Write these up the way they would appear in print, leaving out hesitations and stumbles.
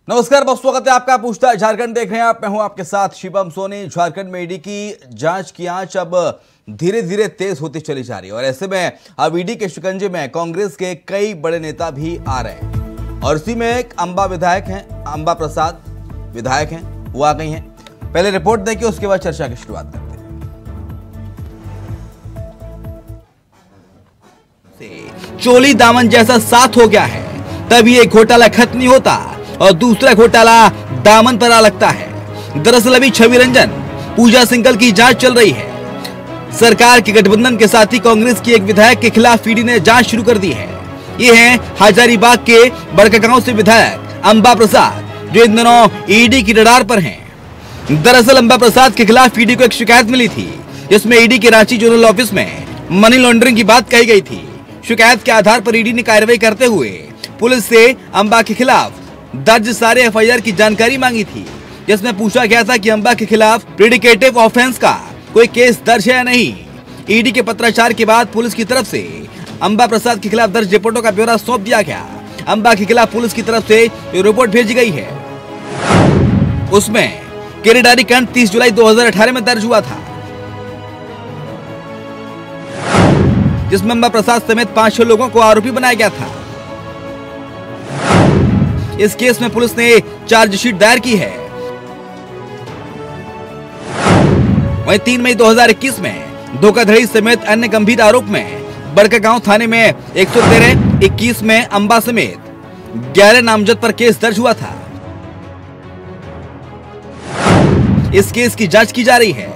नमस्कार, बहुत स्वागत है आपका। पूछताछ झारखंड देख रहे हैं आप। मैं हूं आपके साथ शिवम सोनी। झारखंड में ईडी की जांच की आंच अब धीरे धीरे तेज होती चली जा रही है और ऐसे में अब ईडी के शिकंजे में कांग्रेस के कई बड़े नेता भी आ रहे हैं और इसी में एक अंबा प्रसाद विधायक हैं, वो आ गई हैं। पहले रिपोर्ट देखिए, उसके बाद चर्चा की शुरुआत करते हैं। चोली दामन जैसा साथ हो गया है, तभी एक घोटाला खत्म नहीं होता और दूसरा घोटाला दामन पर आ लगता है। दरअसल अभी छवि रंजन, पूजा सिंघल की जांच चल रही है। सरकार के गठबंधन के साथ ही कांग्रेस की एक विधायक के खिलाफ ईडी ने जांच शुरू कर दी है। ये है हजारीबाग के बड़कागांव से विधायक अंबा प्रसाद, जो इन दिनों ईडी की रडार पर हैं। दरअसल अंबा प्रसाद के खिलाफ ईडी को एक शिकायत मिली थी, जिसमें ईडी के रांची जोनल ऑफिस में मनी लॉन्ड्रिंग की बात कही गई थी। शिकायत के आधार पर ईडी ने कार्रवाई करते हुए पुलिस से अंबा के खिलाफ दर्ज सारे एफआईआर की जानकारी मांगी थी, जिसमें पूछा गया था कि अंबा के खिलाफ प्रेडिकेटिव ऑफेंस का कोई केस दर्ज है या नहीं। ईडी के पत्राचार के बाद पुलिस की तरफ से अंबा प्रसाद के खिलाफ दर्ज रिपोर्टों का ब्यौरा सौंप दिया गया। अंबा के खिलाफ पुलिस की तरफ से रिपोर्ट भेजी गई है। उसमें केरेडारी कांड 30 जुलाई 2018 में दर्ज हुआ था, जिसमें अंबा प्रसाद समेत 5-6 लोगों को आरोपी बनाया गया था। इस केस में पुलिस ने चार्जशीट दायर की है। वहीं 3 मई 2021 में धोखाधड़ी समेत अन्य गंभीर आरोप में बड़कागांव थाने में 113, 21 में अंबा समेत 11 नामजद पर केस दर्ज हुआ था। इस केस की जांच की जा रही है।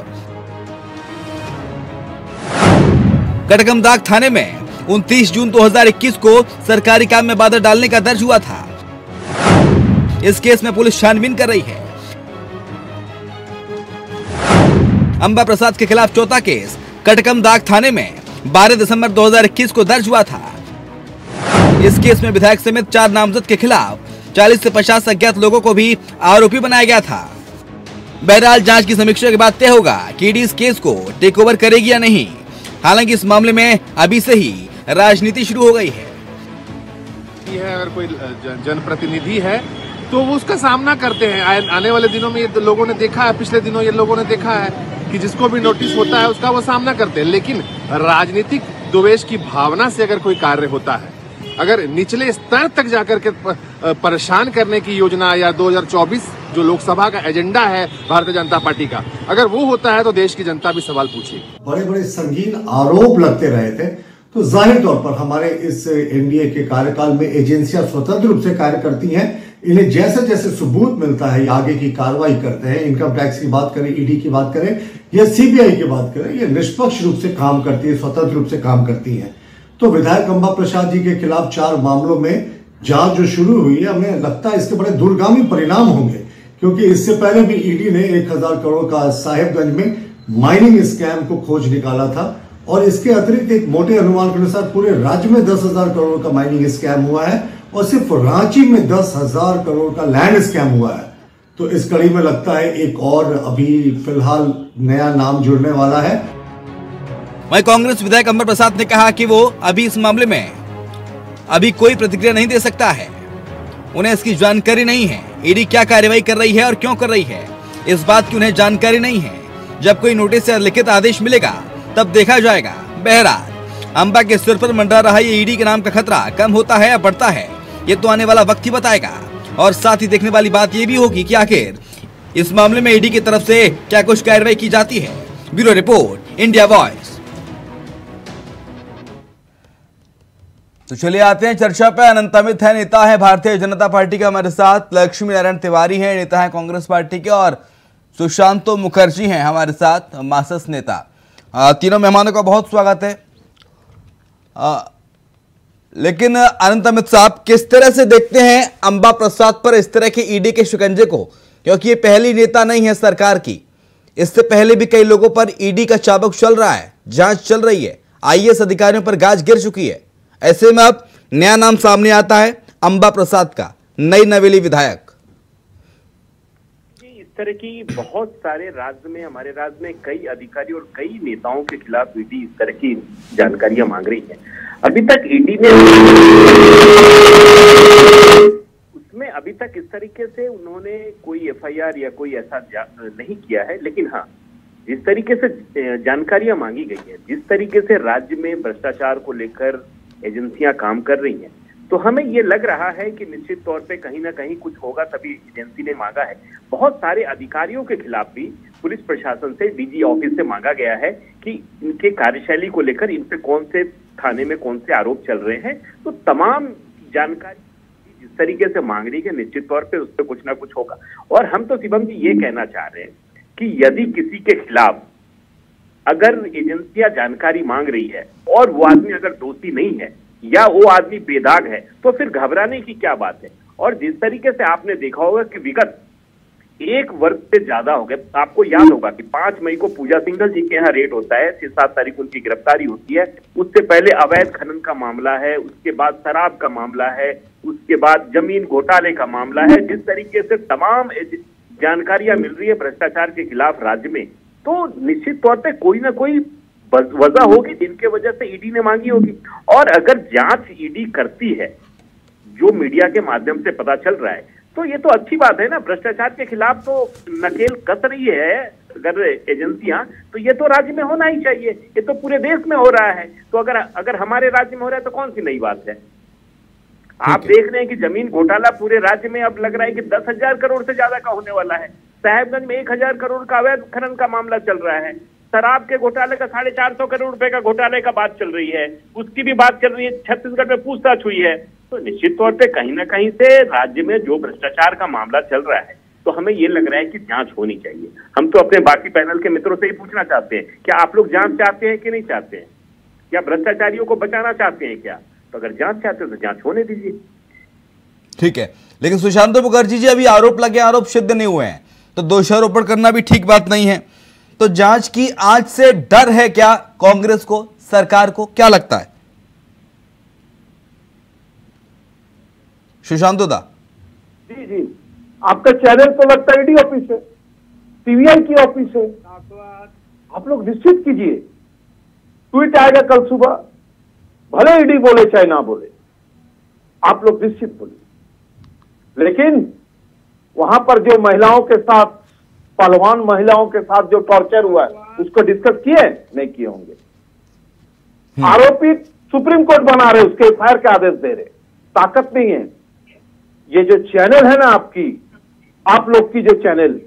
कटकमदाग थाने में 29 जून 2021 को सरकारी काम में बाधा डालने का दर्ज हुआ था। इस केस में पुलिस छानबीन कर रही है। अंबा प्रसाद के खिलाफ चौथा केस कटकमदाग थाने में 12 दिसंबर 2021 को दर्ज हुआ था। इस केस में विधायक समेत 4 नामजद के खिलाफ 40 से 50 अज्ञात लोगों को भी आरोपी बनाया गया था। बहरहाल जांच की समीक्षा के बाद तय होगा कि ईडी इस केस को टेक ओवर करेगी या नहीं। हालांकि इस मामले में अभी से ही राजनीति शुरू हो गई है। अगर कोई जनप्रतिनिधि है तो वो उसका सामना करते हैं। आने वाले दिनों में ये लोगों ने देखा है, पिछले दिनों ये लोगों ने देखा है कि जिसको भी नोटिस होता है उसका वो सामना करते हैं। लेकिन राजनीतिक द्वेष की भावना से अगर कोई कार्य होता है, अगर निचले स्तर तक जाकर के परेशान करने की योजना या 2024 जो लोकसभा का एजेंडा है भारतीय जनता पार्टी का, अगर वो होता है तो देश की जनता भी सवाल पूछेगी। बड़े बड़े संगीन आरोप लगते रहे थे, तो जाहिर तौर पर हमारे इस एनडीए के कार्यकाल में एजेंसियां स्वतंत्र रूप से कार्य करती हैं। इन्हें जैसे जैसे सबूत मिलता है आगे की कार्रवाई करते हैं। इनकम टैक्स की बात करें, ईडी की बात करें या सीबीआई की बात करें, ये निष्पक्ष रूप से काम करती है, स्वतंत्र रूप से काम करती है। तो विधायक अंबा प्रसाद जी के खिलाफ 4 मामलों में जांच जो शुरू हुई है, हमें लगता है इसके बड़े दूरगामी परिणाम होंगे, क्योंकि इससे पहले भी ईडी ने 1000 करोड़ का साहेबगंज में माइनिंग स्कैम को खोज निकाला था और इसके अतिरिक्त एक मोटे अनुमान के अनुसार पूरे राज्य में 10,000 करोड़ का माइनिंग स्कैम हुआ है और सिर्फ रांची में 10,000 करोड़ का लैंड स्कैम हुआ है। तो इस कड़ी में लगता है एक और अभी फिलहाल नया नाम जुड़ने वाला है। वहीं कांग्रेस विधायक अंबा प्रसाद ने कहा कि वो अभी इस मामले में अभी कोई प्रतिक्रिया नहीं दे सकता है। उन्हें इसकी जानकारी नहीं है, ईडी क्या कार्रवाई कर रही है और क्यों कर रही है, इस बात की उन्हें जानकारी नहीं है। जब कोई नोटिस या लिखित आदेश मिलेगा तब देखा जाएगा। बहरहाल अंबा के सिर पर मंडरा रहा ये ईडी के नाम का खतरा कम होता है या बढ़ता है, ये तो आने वाला वक्त ही बताएगा। और साथ ही देखने वाली बात ये भी होगी कि आखिर इस मामले में ईडी की तरफ से क्या कुछ कार्रवाई की जाती है। Bureau report, India voice. तो चलिए आते हैं चर्चा पे। अनंत अमित है, नेता है भारतीय जनता पार्टी का हमारे साथ। लक्ष्मी नारायण तिवारी है, नेता है कांग्रेस पार्टी के। और सुशांतो मुखर्जी हैं हमारे साथ, मार्क्सिस्ट नेता। तीनों मेहमानों का बहुत स्वागत है। लेकिन अनंत अमित साहब, किस तरह से देखते हैं अंबा प्रसाद पर इस तरह के ईडी के शिकंजे को? क्योंकि ये पहली नेता नहीं है सरकार की, इससे पहले भी कई लोगों पर ईडी का चाबुक चल रहा है, जांच चल रही है, आईएएस अधिकारियों पर गाज गिर चुकी है। ऐसे में अब नया नाम सामने आता है अंबा प्रसाद का, नई नवेली विधायक। इस तरह की बहुत सारे राज्य में, हमारे राज्य में कई अधिकारी और कई नेताओं के खिलाफ ईडी इस तरह की जानकारियां मांग रही है। अभी तक ईडी ने उसमें अभी तक इस तरीके से उन्होंने कोई एफआईआर या कोई ऐसा नहीं किया है, लेकिन हाँ, जिस तरीके से जानकारियां मांगी गई है, जिस तरीके से राज्य में भ्रष्टाचार को लेकर एजेंसियां काम कर रही हैं, तो हमें ये लग रहा है कि निश्चित तौर पे कहीं ना कहीं कुछ होगा, तभी एजेंसी ने मांगा है। बहुत सारे अधिकारियों के खिलाफ भी पुलिस प्रशासन से, डीजी ऑफिस से मांगा गया है कि इनके कार्यशैली को लेकर इन पे कौन से थाने में कौन से आरोप चल रहे हैं। तो तमाम जानकारी जिस तरीके से मांग रही है, निश्चित तौर पे उस पर कुछ ना कुछ होगा। और हम तो शिवम जी ये कहना चाह रहे हैं कि यदि किसी के खिलाफ अगर एजेंसियां जानकारी मांग रही है और वो आदमी अगर दोषी नहीं है या वो आदमी बेदाग है, तो फिर घबराने की क्या बात है। और जिस तरीके से आपने देखा होगा कि विगत 1 वर्ष से ज्यादा हो गया, आपको याद होगा कि 5 मई को पूजा सिंघल जी के यहाँ रेड होता है, 6-7 तारीख उनकी गिरफ्तारी होती है। उससे पहले अवैध खनन का मामला है, उसके बाद शराब का मामला है, उसके बाद जमीन घोटाले का मामला है। जिस तरीके से तमाम जानकारियां मिल रही है भ्रष्टाचार के खिलाफ राज्य में, तो निश्चित तौर पे कोई ना कोई वजह होगी जिनके वजह से ईडी ने मांगी होगी। और अगर जांच ईडी करती है, जो मीडिया के माध्यम से पता चल रहा है, तो ये तो अच्छी बात है ना। भ्रष्टाचार के खिलाफ तो नकेल कस रही है अगर एजेंसियां, तो ये तो राज्य में होना ही चाहिए। ये तो पूरे देश में हो रहा है, तो अगर हमारे राज्य में हो रहा है तो कौन सी नई बात है। आप देख रहे हैं कि जमीन घोटाला पूरे राज्य में अब लग रहा है कि 10,000 करोड़ से ज्यादा का होने वाला है। साहेबगंज में 1,000 करोड़ का अवैध खनन का मामला चल रहा है। शराब के घोटाले का 450 करोड़ रुपए का घोटाले का बात चल रही है, उसकी भी बात चल रही है। छत्तीसगढ़ में पूछताछ हुई है। तो निश्चित तौर पे कहीं ना कहीं से राज्य में जो भ्रष्टाचार का मामला चल रहा है, तो हमें ये लग रहा है कि जांच होनी चाहिए। हम तो अपने बाकी पैनल के मित्रों से ही पूछना चाहते हैं, क्या आप लोग जांच चाहते हैं कि नहीं चाहते हैं? क्या भ्रष्टाचारियों को बचाना चाहते हैं क्या? तो अगर जांच चाहते हैं तो जांच होने दीजिए। ठीक है, लेकिन सुशांत मुखर्जी जी, अभी आरोप लगे, आरोप सिद्ध नहीं हुए हैं, तो दोषारोपण करना भी ठीक बात नहीं है। तो जांच की आज से डर है क्या कांग्रेस को, सरकार को, क्या लगता है? सुशांत दा जी जी, आपका चैनल तो लगता है ईडी ऑफिस है, सीबीआई की ऑफिस है। आप लोग निश्चित कीजिए, ट्वीट आएगा कल सुबह, भले ईडी बोले चाहे ना बोले, आप लोग निश्चित बोलिए। लेकिन वहां पर जो महिलाओं के साथ, पहलवान महिलाओं के साथ जो टॉर्चर हुआ है, उसको डिस्कस किए नहीं किए होंगे। आरोपी सुप्रीम कोर्ट बना रहे, उसके एफआईआर के आदेश दे रहे, ताकत नहीं है। ये जो चैनल है ना आपकी, आप लोग की जो चैनल,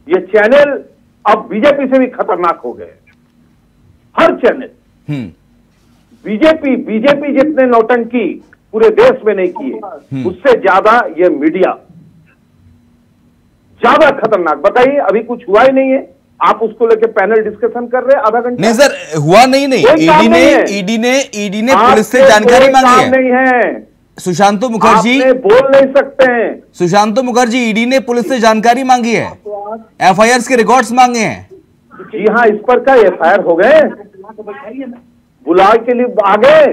ये चैनल अब बीजेपी से भी खतरनाक हो गए। हर चैनल बीजेपी जितने नौटंकी पूरे देश में नहीं किए, उससे ज्यादा ये मीडिया ज्यादा खतरनाक। बताइए, अभी कुछ हुआ ही नहीं है, आप उसको लेके पैनल डिस्कशन कर रहे हैं आधा घंटा। नहीं सर, हुआ नहीं। ईडी ने पुलिस से जानकारी मांगी है। नहीं है सुशांत मुखर्जी, बोल नहीं सकते हैं। सुशांत मुखर्जी, ईडी ने पुलिस से जानकारी मांगी है, एफआईआर के रिकॉर्ड्स मांगे हैं। जी हाँ, इस पर का एफआईआर हो गए, बुला के लिए आ गए,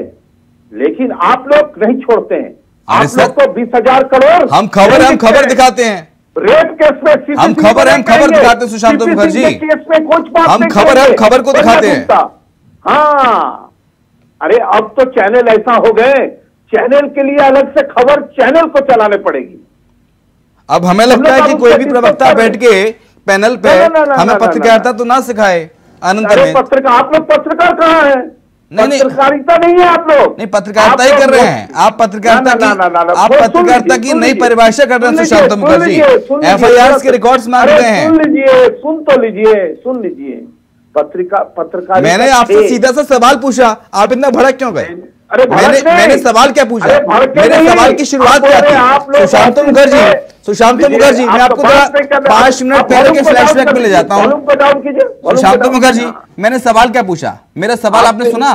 लेकिन आप लोग नहीं छोड़ते हैं। आप लोग तो 20,000 करोड़, हम खबर दिखाते हैं। रेप केस में हम खबर दिखाते हैं सुशांत मुखर्जी, केस में कुछ बात हम खबर को दिखाते हैं। हाँ, अरे अब तो चैनल ऐसा हो गए, चैनल के लिए अलग से खबर चैनल को चलाने पड़ेगी। अब हमें लगता है कि कोई भी प्रवक्ता बैठ के पैनल पे हमें पत्रकारिता तो ना सिखाए। अनंत में पत्रकार, आप लोग पत्रकार कहाँ है? नहीं, पत्रकारिता नहीं है आप लोग। नहीं, पत्रकारिता ही कर रहे हैं आप। पत्रकारिता की नई परिभाषा कर रहे हैं सुशांत मुखर्जी। एफआईआर के रिकॉर्ड्स मांग रहे हैं। सुन लीजिए पत्रकार। मैंने आपसे सीधा सा सवाल पूछा, आप इतना भड़क क्यों गए? अरे मैंने सवाल क्या पूछा? मेरे सवाल की शुरुआत क्या थी? सुशांत मुखर्जी, मैं आपको 5 मिनट पहले के फ्लैशबैक में ले जाता हूँ। सुशांत मुखर्जी, मैंने सवाल क्या पूछा? मेरा सवाल आपने सुना?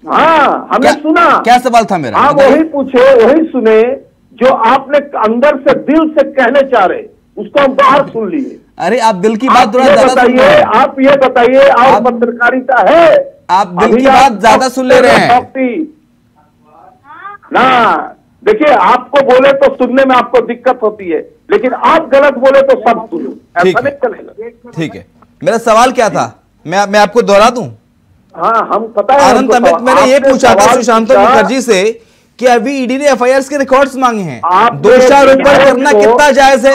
हाँ, हमने सुना। क्या सवाल था मेरा? आप वही पूछे, वही सुने जो आपने अंदर से, दिल से कहने चाह रहे, उसको हम बाहर सुन लिए। अरे आप दिल की बात थोड़ा ज्यादा सुन रहे हैं। आप ये बताइए, आप पत्रकारिता है, आप दिल की बात ज्यादा सुन ले रहे हैं ना। देखिए, आपको बोले तो सुनने में आपको दिक्कत होती है, लेकिन आप गलत बोले तो सब सुनो, ऐसा नहीं चलेगा। ठीक है, मेरा सवाल क्या था? मैं आपको दोहरा दूं? हाँ, हम पता है। आनंद अमित, मैंने ये पूछा था सुशांत मुखर्जी से कि अभी ईडी ने एफआईआर के रिकॉर्ड्स मांगे हैं। दोषारोपण करना कितना जायज है?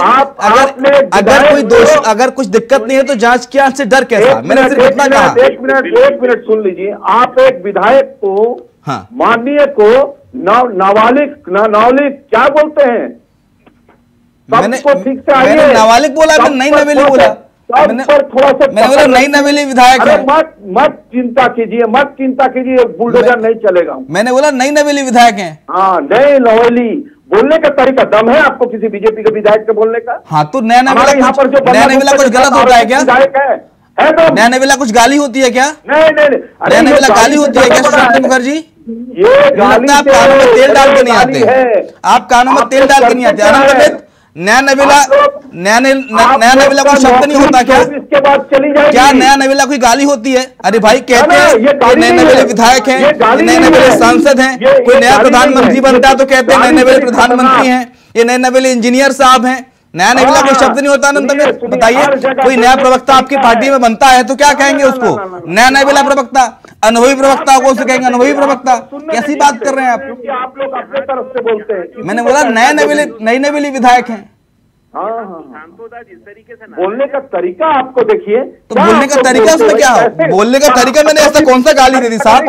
अगर कोई दोष, अगर कुछ दिक्कत नहीं है तो जांच की आंच से डर कैसा? मैंने सिर्फ इतना कहा। एक मिनट सुन लीजिए। आप एक विधायक को, हाँ, माननीय को नाबालिग क्या बोलते हैं? मैंने नाबालिग बोला, मैंने नई नवेली बोला, मैंने बोला नई नवेली विधायक है। मत चिंता कीजिए, बुलडोजर नहीं चलेगा। मैंने बोला नई नवेली विधायक हैं। हाँ, नई नवेली बोलने का तरीका, दम है आपको किसी बीजेपी के विधायक के बोलने का? हाँ, तो नया नवेला कुछ गलत होता है क्या? नया नवेला कुछ गाली होती है क्या? नहीं, नया नवेला गाली होती है क्या सुशांत मुखर्जी? ये गाली आप कानों में तेल डाल के नहीं आते, आप कानों में तेल डाल के नहीं आते। अनंत, नया नवेला कोई शब्द नहीं होता क्या? इसके बाद चली जाएगी। क्या नया नवेला कोई गाली होती है? अरे भाई, कहते हैं नए नवेले विधायक हैं, नए नवेले सांसद हैं। कोई नया प्रधानमंत्री बनता है तो कहते हैं नए नवेले प्रधानमंत्री हैं, ये नए नवेले इंजीनियर साहब हैं। नया नवेला कोई शब्द नहीं होता। अनंत में बताइए, कोई नया प्रवक्ता आपकी पार्टी में बनता है तो क्या कहेंगे उसको? नया नवेला प्रवक्ता। अनुभवी प्रवक्ता को उसे कहेंगे अनुभवी प्रवक्ता। कैसी बात कर रहे हैं आप? क्योंकि आप लोग अपने तरफ से बोलते हैं। मैंने बोला नई नवेली विधायक हैं। जिस तरीके से बोलने का तरीका आपको देखिए, तो बोलने का तरीका उसमें क्या हो? बोलने का तरीका, मैंने ऐसा कौन सा गाली दे दी साहब?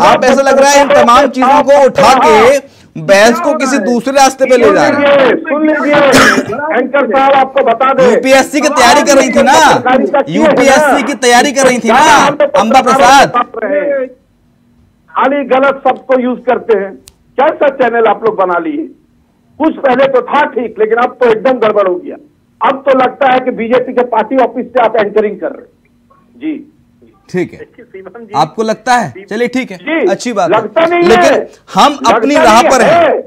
आप ऐसा लग रहा है इन तमाम चीजों को उठा के बहस को किसी दूसरे रास्ते पे ले जा रहे हैं। सुन लीजिए, एंकर साहब आपको बता दें, यूपीएससी की तैयारी कर रही थी ना, यूपीएससी की तैयारी कर रही थी ना अंबा प्रसाद। खाली गलत सबको यूज करते हैं। कैसा चैनल आप लोग बना लिए? कुछ पहले तो था ठीक, लेकिन अब तो एकदम गड़बड़ हो गया। अब तो लगता है कि बीजेपी के पार्टी ऑफिस से आप एंकरिंग कर रहे। जी ठीक है, आपको लगता है, चलिए ठीक है, अच्छी बात लगता है। नहीं लेकिन है, हम अपनी राह पर हैं।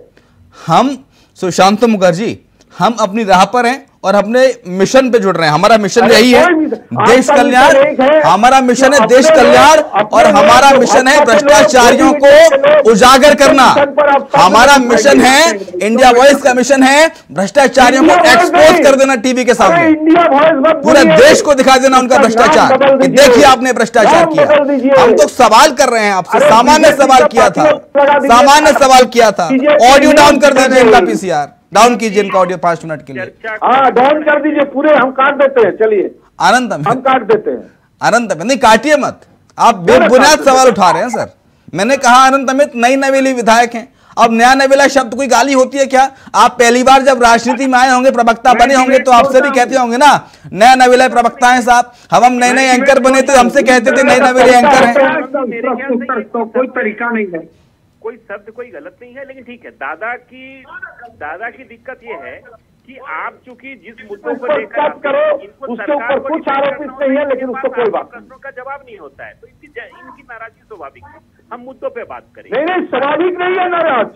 हम सुशांत मुखर्जी, हम अपनी राह पर हैं और अपने मिशन पे जुड़ रहे हैं। हमारा मिशन यही है देश कल्याण। हमारा मिशन है देश कल्याण और हमारा मिशन है भ्रष्टाचारियों को उजागर करना। हमारा मिशन है, इंडिया वॉइस का मिशन है भ्रष्टाचारियों को एक्सपोज कर देना टीवी के सामने, पूरे देश को दिखा देना उनका भ्रष्टाचार कि देखिए आपने भ्रष्टाचार किया। हम तो सवाल कर रहे हैं आपसे, सामान्य सवाल किया था, सामान्य सवाल किया था। ऑडियो डाउन कर दीजिए इनका, पीसीआर डाउन कीजिए इनका ऑडियो 5 मिनट के लिए। हाँ, डाउन कर दीजिए पूरे, हम काट देते हैं। चलिए आनंद, हम काट देते हैं। अनंत अमित नहीं काटिए मत, आप बेबुनियाद सवाल उठा रहे हैं सर। मैंने कहा अनंत अमित नई नवेली विधायक हैं। अब नया नवेला शब्द कोई गाली होती है क्या? आप पहली बार जब राजनीति में आए होंगे, प्रवक्ता बने होंगे तो आपसे भी कहते होंगे ना नया नवेला प्रवक्ता है साहब। हम नए नए एंकर बने थे, हमसे कहते थे नए नवेले एंकर हैं। कोई तरीका नहीं है, कोई शब्द कोई गलत नहीं है, लेकिन ठीक है। दादा की दिक्कत ये है कि आप चूंकि जिस मुद्दों को लेकर करो उसके ऊपर कुछ आरोपित नहीं है, लेकिन उसको कोई बात प्रश्नों का जवाब नहीं होता है, तो इनकी नाराजगी स्वाभाविक है। हम मुद्दों पे बात करें। नहीं, स्वाभाविक नहीं है नाराज,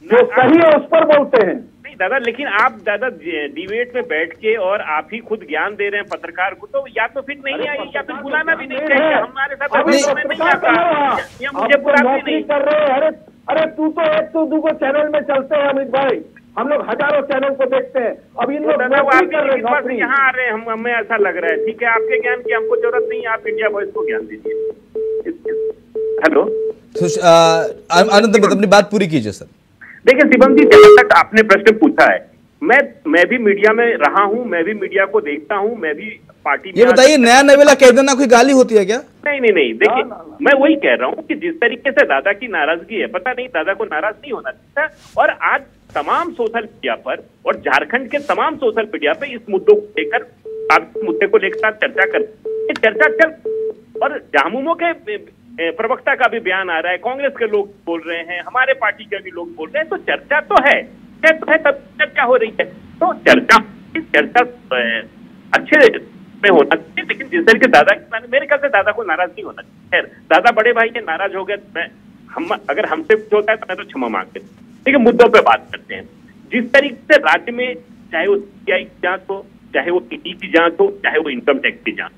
जो सही है उस पर बोलते हैं। नहीं दादा, लेकिन आप दादा डिबेट में बैठ के और आप ही खुद ज्ञान दे रहे हैं पत्रकार को, तो या तो फिर नहीं आई या फिर बुलाना भी नहीं चाहिए। हमारे साथ नहीं आता, मुझे बुलाते नहीं कर रहे। अरे तू तो एक तो दो चैनल में चलते हैं अमित भाई, हम लोग हजारों चैनल को देखते हैं। अब इन लोग यहाँ आ रहे हैं, हमें ऐसा लग रहा है। ठीक है, आपके ज्ञान की हमको जरूरत नहीं है, आप इंडिया वॉइस को ज्ञान दीजिए। हेलो आनंद, अपनी बात पूरी कीजिए सर। देखिए शिवम जी, जहां तक आपने प्रश्न पूछा है, मैं भी मीडिया में रहा हूं, मैं भी मीडिया को देखता हूं, मैं भी पार्टी में। ये बताइए, नया नवेला कह देना कोई गाली होती है क्या? नहीं, देखिए मैं वही कह रहा हूं कि जिस तरीके से दादा की नाराजगी है, पता नहीं दादा को नाराज नहीं होना चाहिए। और आज तमाम सोशल मीडिया पर और झारखंड के तमाम सोशल मीडिया पे इस मुद्दों को लेकर, मुद्दे को लेकर चर्चा चल, और झामुमो के प्रवक्ता का भी बयान आ रहा है, कांग्रेस के लोग बोल रहे हैं, हमारे पार्टी के भी लोग बोल रहे हैं, तो चर्चा तो है तब चर्चा हो रही है। तो चर्चा अच्छे में होना चाहिए, लेकिन जिस तरीके दादा, मेरे ख्याल से दादा को नाराज नहीं होना चाहिए। दादा बड़े भाई के नाराज हो गए, अगर हमसे कुछ होता है तो मैं तो क्षमा मांगते, लेकिन मुद्दों पे बात करते हैं। जिस तरीके से राज्य में, चाहे वो सीबीआई की जांच हो, चाहे वो ईडी की जांच हो, चाहे वो इनकम टैक्स की जांच,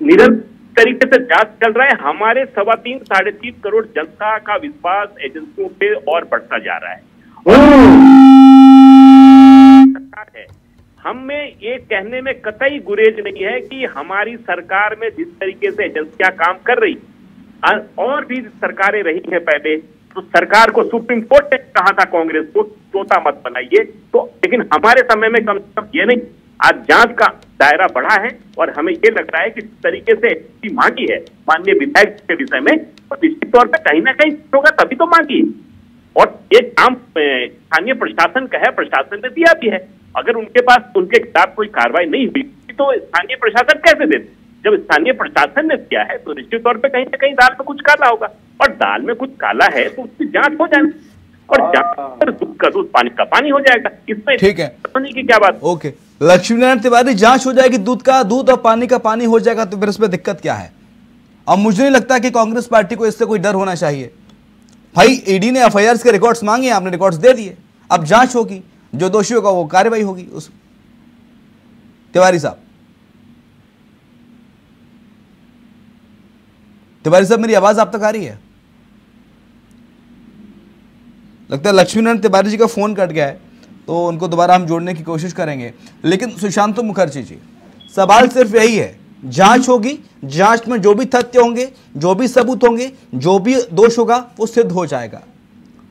निरंतर तरीके से जांच चल रहा है। हमारे 3.5-3.5 करोड़ जनता का विश्वास एजेंसियों पे और बढ़ता जा रहा है। हमें ये कहने में कतई गुरेज नहीं है कि हमारी सरकार में जिस तरीके से एजेंसियां काम कर रही, और भी सरकारें रही हैं पहले, तो सरकार को सुप्रीम कोर्ट ने कहा था कांग्रेस को तोता मत बनाइए, तो लेकिन हमारे समय में कम से कम ये नहीं, आज जांच का दायरा बढ़ा है और हमें ये लग रहा है कि जिस तरीके से की मांगी है माननीय विधायक के विषय में, तो निश्चित तौर पर कहीं ना कहीं होगा, तभी तो मांगी। और ये काम स्थानीय प्रशासन का है, प्रशासन ने दिया भी है। अगर उनके पास उनके खिलाफ कोई कार्रवाई नहीं हुई तो स्थानीय प्रशासन कैसे देते? जब स्थानीय प्रशासन ने किया है तो निश्चित तौर पे कहीं ना कहीं दाल में कुछ काला होगा, और दाल में कुछ काला है तो उसकी जांच हो जाएगी, और जांच कर दूध का दूध पानी का पानी हो जाएगा। इसमें ठीक है, होने की क्या बात? ओके, लक्ष्मीनारायण तिवारी, जांच हो जाएगी, दूध का दूध और पानी का पानी हो जाएगा, तो फिर इसमें दिक्कत क्या है? अब मुझे नहीं लगता कि कांग्रेस पार्टी को इससे कोई डर होना चाहिए। भाई ईडी ने एफआईआर के रिकॉर्ड्स मांगे, आपने रिकॉर्ड्स दे दिए, अब जांच होगी, जो दोषी होगा वो कार्रवाई होगी। उस तिवारी साहब मेरी आवाज आप तक आ रही है? लगता है लक्ष्मीनारायण तिवारी जी का फोन कट गया है, तो उनको दोबारा हम जोड़ने की कोशिश करेंगे। लेकिन सुशांत मुखर्जी जी, सवाल सिर्फ यही है, जांच होगी, जांच में जो भी तथ्य होंगे, जो भी सबूत होंगे, जो भी दोष होगा वो सिद्ध हो जाएगा,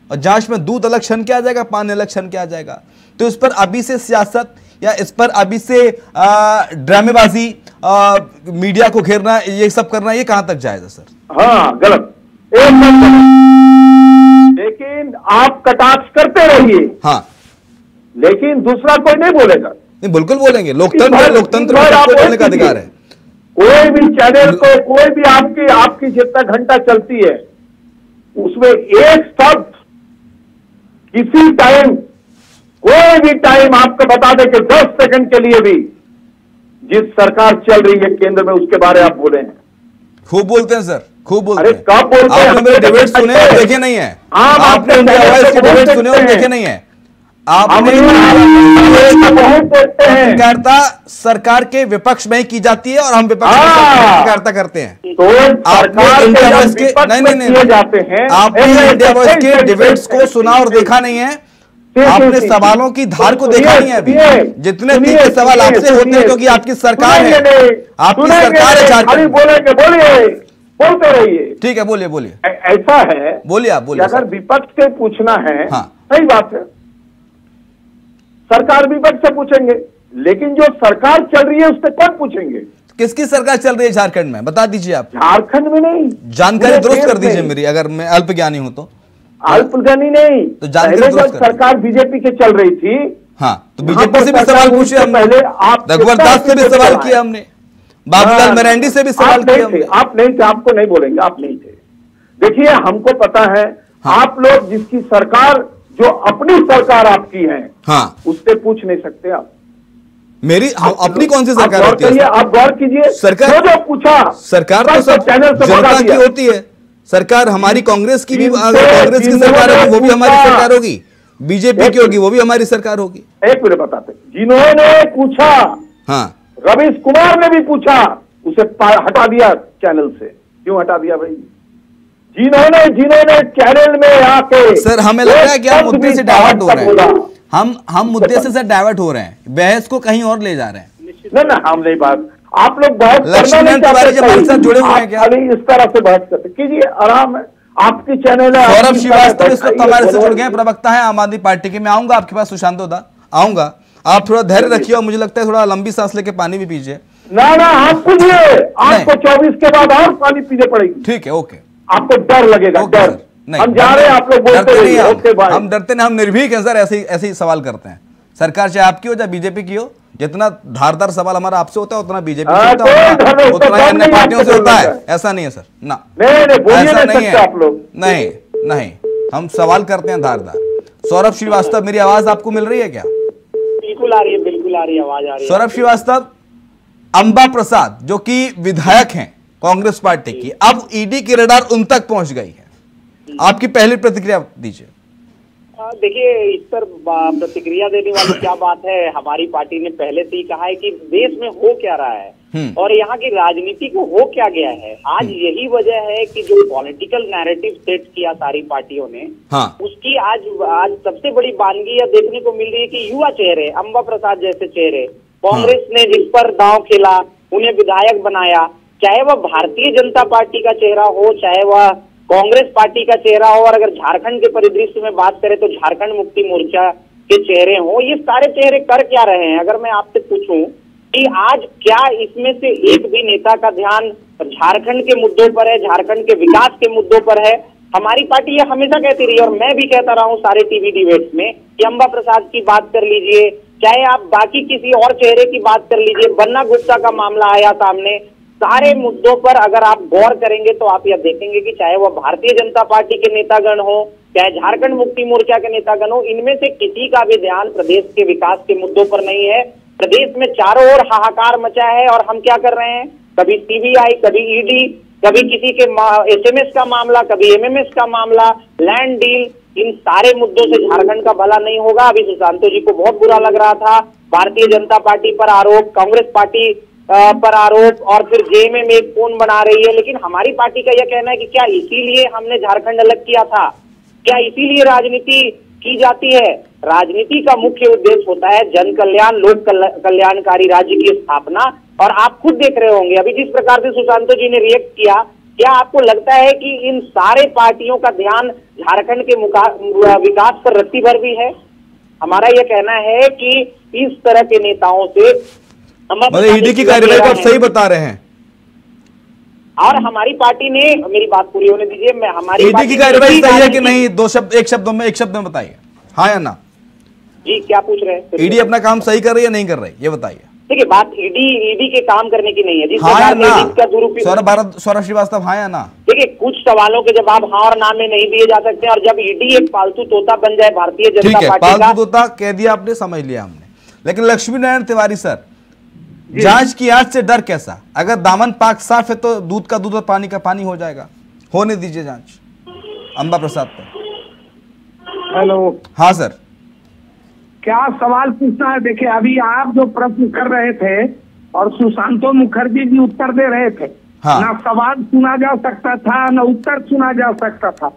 और जांच में दूध अलग छन के आ जाएगा, पानी अलग छन के आ जाएगा। तो इस पर अभी से सियासत या इस पर अभी से ड्रामेबाजी, मीडिया को घेरना, ये सब करना, ये कहां तक जायज है सर? हाँ, गलत, एकदम गलत। लेकिन आप कटाक्ष करते रहिए, हाँ, लेकिन दूसरा कोई नहीं बोलेगा। नहीं, बिल्कुल बोलेंगे, लोकतंत्र में सबको बोलने का अधिकार है। कोई भी चैनल को, कोई भी आपकी जितना घंटा चलती है उसमें एक शब्द किसी टाइम, कोई भी टाइम आपको बता दे कि 10 सेकंड के लिए भी जिस सरकार चल रही है केंद्र में उसके बारे में आप बोले हैं। खूब बोलते हैं सर, खूब बोलते हैं। कब बोलते हैं? आपने मेरे डिबेट सुने और देखे नहीं है? आपने उनकी आवाज के डिबेट सुने और देखे नहीं है? आपने पत्रकारिता सरकार के विपक्ष में ही की जाती है और हम विपक्ष में पत्रकारिता करते हैं। तो आपने इंडिया वॉइस के आपने इंडिया वॉइस के डिबेट्स को सुना और देखा नहीं है? आपने सवालों की धार को देखा नहीं है अभी? जितने तीखे सवाल आपसे होते हैं क्योंकि आपकी सरकार है, आपकी सरकार है झारखंड। बोलते रहिए। ठीक है, बोलिए बोलिए। ऐसा है, बोलिए आप बोलिए। अगर विपक्ष से पूछना है, हाँ, सही बात है, सरकार विपक्ष से पूछेंगे, लेकिन जो सरकार चल रही है उससे कौन पूछेंगे? किसकी सरकार चल रही है झारखंड में, बता दीजिए आप। झारखंड में नहीं, जानकारी दुरुस्त कर दीजिए मेरी, अगर मैं अल्पज्ञानी हूं तो। अल्पज्ञानी नहीं, तो पहले जब सरकार बीजेपी के चल रही थी, हाँ, तो बीजेपी से भी सवाल पूछे हमने, रघुवर दास से भी सवाल किया हमने, बाबूलाल मरांडी से भी सवाल किया हमने। आप नहीं थे, आपको नहीं बोलेंगे, आप नहीं थे। देखिए, हमको पता है, हाँ, आप लोग जिसकी सरकार, जो अपनी सरकार आपकी है, हाँ, उससे पूछ नहीं सकते आप। मेरी अपनी कौन सी सरकार होती है? आप गौर कीजिए, सरकार जो पूछा, सरकार तो सब जनता की होती है। सरकार हमारी कांग्रेस की भी, कांग्रेस की सरकार होगी वो भी हमारी सरकार होगी, बीजेपी की होगी वो भी हमारी सरकार होगी। एक मिनट बताते, जिन्होंने पूछा, हाँ, रवीश कुमार ने भी पूछा, उसे हटा दिया चैनल से। क्यों हटा दिया भाई? जिन्होंने चैनल में आके, सर हमें लग रहा है कि हम मुद्दे से डाइवर्ट हो रहे हैं, हम मुद्दे से सर डाइवर्ट हो रहे हैं, बहस को कहीं और ले जा रहे हैं। ना हम नहीं बात, आप लोग बहुत लक्ष्मीनारायण तिवारी जब हमारे साथ जुड़े हुए हैं क्या? इस तरह से बात करते कीजिए, आराम है, आपकी चैनल है। सौरभ श्रीवास्तव इस वक्त हमारे से जुड़ गए, प्रवक्ता है आम आदमी पार्टी के। मैं आऊंगा आपके पास सुशांत दा, आऊंगा, आप थोड़ा धैर्य रखिए और मुझे लगता है थोड़ा लंबी सांस लेके पानी भी पीजिए। ना आप पूछिए, आपको 24 के बाद और पानी पीने पड़ेगी। ठीक है, ओके, आपको डर लगेगा, डर। हम जा रहे हैं, आप लोग बोलते रहिए। हम डरते नहीं, हम निर्भीक हैं सर, ऐसे ही सवाल करते हैं। सरकार चाहे आपकी हो चाहे बीजेपी की हो, जितना धारदार सवाल हमारा आपसे होता है उतना बीजेपी से होता है, उतना ही अन्य पार्टियों से होता है। ऐसा नहीं है सर, ना, ऐसा नहीं है, नहीं, हम सवाल करते हैं धारदार। सौरभ श्रीवास्तव, मेरी आवाज आपको मिल रही है क्या? बिल्कुल आ रही है, बिल्कुल आ रही है, आवाज आ रही है। सौरभ श्रीवास्तव, अंबा प्रसाद जो कि विधायक हैं कांग्रेस पार्टी की, अब ईडी की रडार उन तक पहुंच गई है, आपकी पहली प्रतिक्रिया दीजिए। देखिए, इस पर प्रतिक्रिया देने वाली क्या बात है, हमारी पार्टी ने पहले से ही कहा है कि देश में हो क्या रहा है और यहाँ की राजनीति को हो क्या गया है। आज यही वजह है कि जो पॉलिटिकल नैरेटिव सेट किया सारी पार्टियों ने, हाँ, उसकी आज सबसे बड़ी बानगी यह देखने को मिल रही है कि युवा चेहरे, अंबा प्रसाद जैसे चेहरे, कांग्रेस ने जिस पर दांव खेला, उन्हें विधायक बनाया, चाहे वह भारतीय जनता पार्टी का चेहरा हो, चाहे वह कांग्रेस पार्टी का चेहरा हो, और अगर झारखंड के परिदृश्य में बात करें तो झारखंड मुक्ति मोर्चा के चेहरे हो, ये सारे चेहरे कर क्या रहे हैं? अगर मैं आपसे पूछूं कि आज क्या इसमें से एक भी नेता का ध्यान झारखंड के मुद्दों पर है, झारखंड के विकास के मुद्दों पर है? हमारी पार्टी ये हमेशा कहती रही और मैं भी कहता रहा हूं सारे टीवी डिबेट्स में कि अंबा प्रसाद की बात कर लीजिए, चाहे आप बाकी किसी और चेहरे की बात कर लीजिए, बन्ना गुप्ता का मामला आया सामने, सारे मुद्दों पर अगर आप गौर करेंगे तो आप यह देखेंगे कि चाहे वह भारतीय जनता पार्टी के नेतागण हो, चाहे झारखंड मुक्ति मोर्चा के नेतागण हो, इनमें से किसी का भी ध्यान प्रदेश के विकास के मुद्दों पर नहीं है। प्रदेश में चारों ओर हाहाकार मचा है और हम क्या कर रहे हैं? कभी सीबीआई, कभी ईडी, कभी किसी के एसएमएस का मामला, कभी एमएमएस का मामला, लैंड डील, इन सारे मुद्दों से झारखंड का भला नहीं होगा। अभी सुशांतो जी को बहुत बुरा लग रहा था, भारतीय जनता पार्टी पर आरोप, कांग्रेस पार्टी पर आरोप, और फिर जेएमएम एक फोन बना रही है। लेकिन हमारी पार्टी का यह कहना है कि क्या इसीलिए हमने झारखंड अलग किया था? क्या इसीलिए राजनीति की जाती है? राजनीति का मुख्य उद्देश्य होता है जन कल्याण, लोक कल्याणकारी राज्य की स्थापना। और आप खुद देख रहे होंगे अभी जिस प्रकार से सुशांतो जी ने रिएक्ट किया, क्या आपको लगता है कि इन सारे पार्टियों का ध्यान झारखंड के विकास पर रत्ती भर भी है? हमारा यह कहना है कि इस तरह के नेताओं से मतलब ईडी की कार्रवाई को आप सही बता रहे हैं, और हमारी पार्टी ने, मेरी बात पूरी होने दीजिए, मैं हमारी ईडी की कार्रवाई सही है कि नहीं? एक शब्द में बताइए, हाँ या ना? जी क्या पूछ रहे हैं? ईडी अपना काम सही कर रही है नहीं कर रही, ये बताइए। देखिए बात ईडी के काम करने की नहीं है, जिस हाँ या ना? का दुरुपयोग, सौरभ श्रीवास्तव, हाँ या ना? देखिए कुछ सवालों के जवाब हाँ और ना में नहीं दिए जा सकते, और जब ईडी एक पालतू तोता बन जाए भारतीय जनता पार्टी का, पालतू तोता कह दिया आपने, समझ लिया हमने। लेकिन लक्ष्मी नारायण तिवारी सर, जांच की आंच से डर कैसा? अगर दामन पाक साफ है तो दूध का दूध और पानी का पानी हो जाएगा। होने दीजिए जांच अंबा प्रसाद पर। हेलो, हाँ सर, क्या सवाल पूछना है? देखिए अभी आप जो प्रश्न कर रहे थे और सुशांतो मुखर्जी जी उत्तर दे रहे थे, हाँ। ना सवाल सुना जा सकता था ना उत्तर सुना जा सकता था।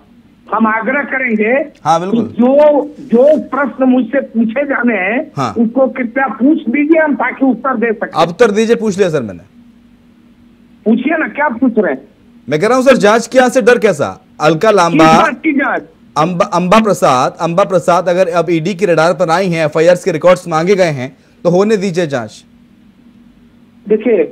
हम आग्रह करेंगे, हाँ बिल्कुल, जो प्रश्न मुझसे पूछे जाने हैं, हाँ। उसको कृपया पूछ दीजिए हम, ताकि उत्तर दे सकें। अब उत्तर दीजिए, पूछ लिया सर मैंने। पूछिए ना, क्या पूछ रहे हैं? मैं कह रहा हूं सर, जांच की आंच से डर कैसा? अलका लांबा, की जांच, अंबा प्रसाद अगर अब ईडी के रडार पर आई हैं, एफआईआर के रिकॉर्ड्स मांगे गए हैं, तो होने दीजिए जांच। देखिए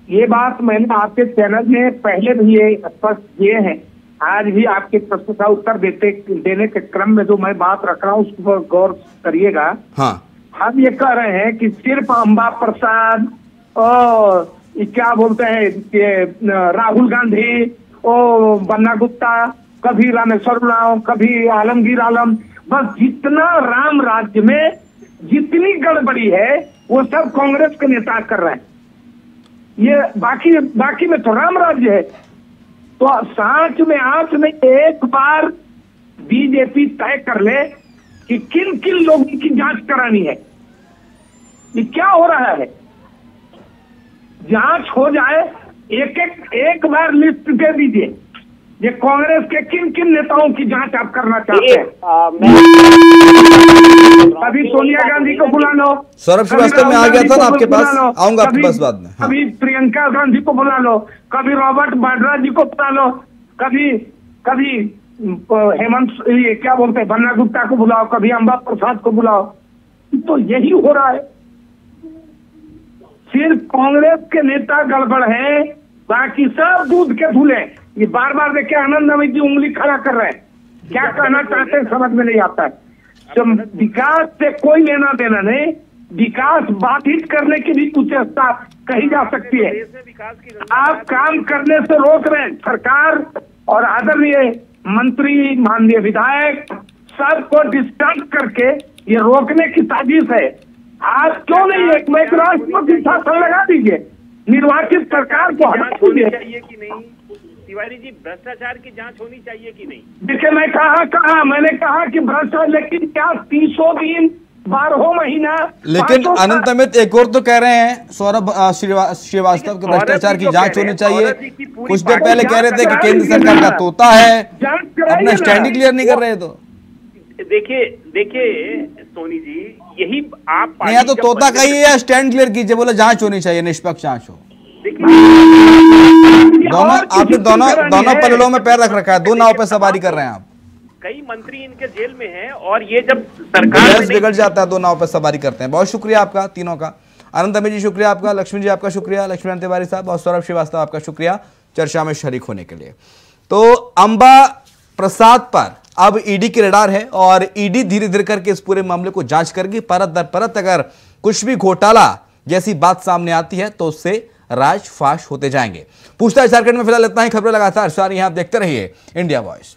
ये बात मैंने आपके चैनल में पहले भी ये स्पष्ट किए हैं, आज भी आपके प्रश्न का उत्तर देने के क्रम में जो मैं बात रख रहा हूँ उस पर गौर करिएगा। हाँ, हम ये कह रहे हैं कि सिर्फ अंबा प्रसाद और क्या बोलते हैं राहुल गांधी और बन्ना गुप्ता, कभी रामेश्वर उरांव, कभी आलमगीर आलम, बस जितना राम राज्य में जितनी गड़बड़ी है वो सब कांग्रेस के नेता कर रहे हैं। ये बाकी में तो राम राज्य है। तो सांच में आंच में एक बार बीजेपी तय कर ले कि किन किन लोगों की जांच करानी है। ये क्या हो रहा है? जांच हो जाए, एक बार लिस्ट दे दीजिए, ये कांग्रेस के किन किन नेताओं की जांच आप करना चाहते हैं। कभी सोनिया गांधी को बुला लो, सौरभ श्रीवास्तव में आ गया था ना आपके पास, आऊंगा आपके पास बाद में। हाँ। कभी प्रियंका गांधी को बुला लो, कभी रॉबर्ट वाड्रा जी को बुला लो, कभी हेमंत ये क्या बोलते हैं बन्ना गुप्ता को बुलाओ, कभी अंबा प्रसाद को बुलाओ। तो यही हो रहा है, सिर्फ कांग्रेस के नेता गड़बड़ है, बाकी सब दूध के फूले। ये बार बार देखिए आनंद अमित जी उंगली खड़ा कर रहे हैं, क्या कहना चाहते हैं समझ में नहीं आता है। तो विकास से कोई लेना देना नहीं, विकास बाधित करने की भी कुचेष्टा कही जा सकती है। आप काम करने से रोक रहे हैं, सरकार और आदरणीय मंत्री, माननीय विधायक सबको डिस्टर्ब करके ये रोकने की साजिश है। आज क्यों नहीं एक राष्ट्रपति शासन लगा दीजिए, निर्वाचित सरकार को हटा दीजिए। चाहिए कि नहीं तिवारी जी, भ्रष्टाचार की जांच होनी चाहिए कि नहीं? देखिए मैं मैंने कहा कि भ्रष्टाचार, लेकिन क्या 300 दिन 12 महीना। लेकिन अनंत अमित एक और तो कह रहे हैं सौरभ श्रीवास्तव के भ्रष्टाचार की जांच होनी चाहिए। कुछ देर पहले कह रहे थे कि केंद्र सरकार का तोता है, अपना स्टैंड क्लियर नहीं कर रहे। तो देखिए सोनी जी, यही आप नहीं, या तो तोता कहिए या स्टैंड क्लियर कीजिए, बोले जांच होनी चाहिए, निष्पक्ष जांच हो। दोनों आपने दोनों पलड़ों में पैर रख रखा है, दो नाव पे सवारी कर रहे हैं आप। कई मंत्री इनके जेल में हैं और ये जब सरकार बिगड़ जाता है, दो नाव पे सवारी करते हैं। बहुत शुक्रिया आपका तीनों का। आनंद अमी जी शुक्रिया आपका, लक्ष्मी जी आपका शुक्रिया, लक्ष्मीनारायण तिवारी साहब और सौरभ श्रीवास्तव आपका शुक्रिया चर्चा में शरीक होने के लिए। तो अंबा प्रसाद पर अब ईडी की रडार है और ईडी धीरे धीरे करके इस पूरे मामले को जांच करेगी। परत दर परत अगर कुछ भी घोटाला जैसी बात सामने आती है तो उससे राज फाश होते जाएंगे। पूछताछ झारखंड में फिलहाल इतना ही। खबरें लगातार जारी हैं, आप देखते रहिए इंडिया वॉइस।